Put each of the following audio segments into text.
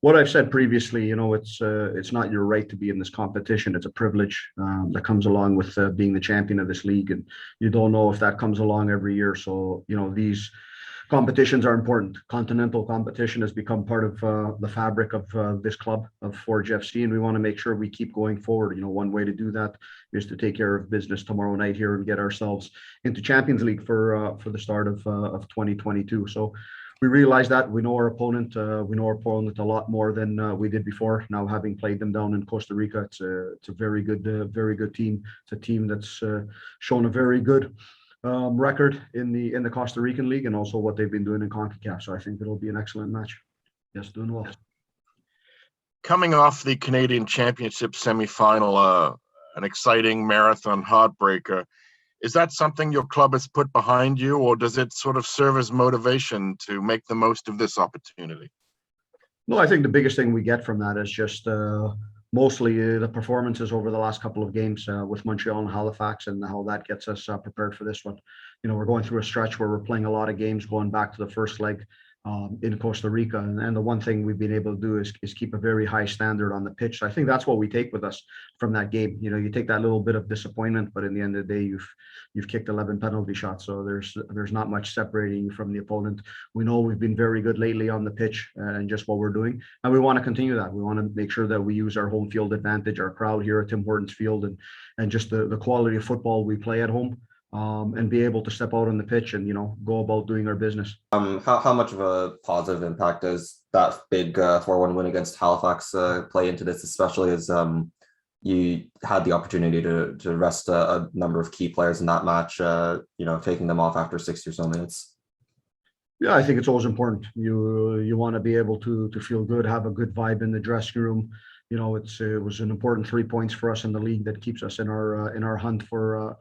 What I've said previously, it's not your right to be in this competition. It's a privilege that comes along with being the champion of this league, and you don't know if that comes along every year. So these competitions are important. Continental competition has become part of the fabric of this club of Forge FC, and we want to make sure we keep going forward. One way to do that is to take care of business tomorrow night here and get ourselves into Champions League for the start of 2022. So we realize that we know our opponent. We know our opponent a lot more than we did before. Now, having played them down in Costa Rica, it's a very good team. It's a team that's shown a very good record in the Costa Rican League, and also what they've been doing in CONCACAF. So I think it'll be an excellent match. Yes, doing well. Coming off the Canadian Championship semifinal, an exciting marathon heartbreaker. Is that something your club has put behind you, or does it sort of serve as motivation to make the most of this opportunity? No, I think the biggest thing we get from that is just mostly the performances over the last couple of games with Montreal and Halifax, and how that gets us prepared for this one. We're going through a stretch where we're playing a lot of games going back to the first leg in Costa Rica. And the one thing we've been able to do is keep a very high standard on the pitch. So I think that's what we take with us from that game. You take that little bit of disappointment, but in the end of the day, you've kicked 11 penalty shots. So there's not much separating you from the opponent. We know we've been very good lately on the pitch and just what we're doing. And we want to continue that. We want to make sure that we use our home field advantage, our crowd here at Tim Hortons Field, and just the quality of football we play at home. And be able to step out on the pitch and go about doing our business. How much of a positive impact does that big 4-1 win against Halifax play into this, especially as you had the opportunity to rest a number of key players in that match, taking them off after 60 or so minutes? Yeah, I think it's always important. You want to be able to feel good, have a good vibe in the dressing room. It was an important 3 points for us in the league that keeps us in our hunt for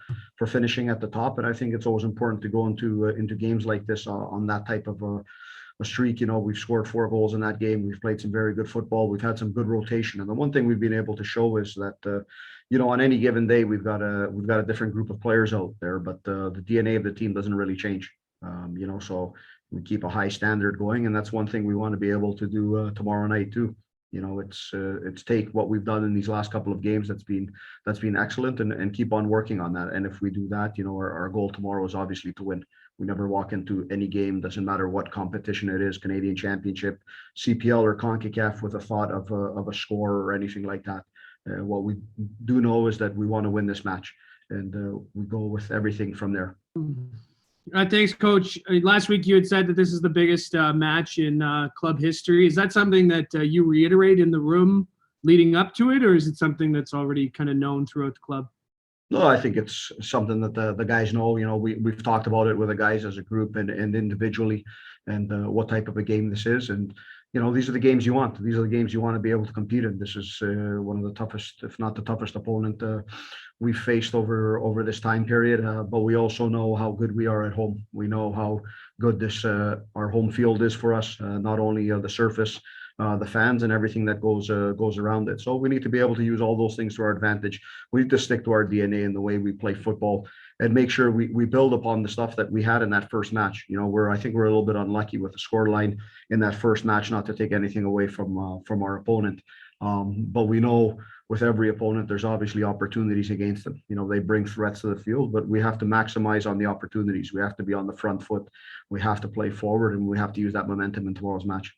finishing at the top. And I think it's always important to go into games like this on that type of a streak. We've scored 4 goals in that game. We've played some very good football. We've had some good rotation. And the one thing we've been able to show is that on any given day we've got a different group of players out there, but the DNA of the team doesn't really change. So we keep a high standard going, and that's one thing we want to be able to do tomorrow night too. It's take what we've done in these last couple of games that's been excellent, and keep on working on that. And if we do that, our goal tomorrow is obviously to win. We never walk into any game, doesn't matter what competition it is, Canadian Championship, CPL or CONCACAF, with a thought of a score or anything like that. What we do know is that we want to win this match, and we go with everything from there. Thanks, Coach. Last week you had said that this is the biggest match in club history. Is that something that you reiterate in the room leading up to it, or is it something that's already kind of known throughout the club? No, I think it's something that the guys know. We've talked about it with the guys as a group and individually, and what type of a game this is. And these are the games you want. These are the games you want to be able to compete in. This is one of the toughest, if not the toughest, opponent we've faced over this time period. But we also know how good we are at home. We know how good this our home field is for us. Not only the surface, the fans, and everything that goes around it. So we need to be able to use all those things to our advantage. We need to stick to our DNA and the way we play football, and make sure we build upon the stuff that we had in that first match. Where I think we're a little bit unlucky with the scoreline in that first match, not to take anything away from our opponent. But we know with every opponent, there's obviously opportunities against them. They bring threats to the field, but we have to maximize on the opportunities. We have to be on the front foot. We have to play forward, and we have to use that momentum in tomorrow's match.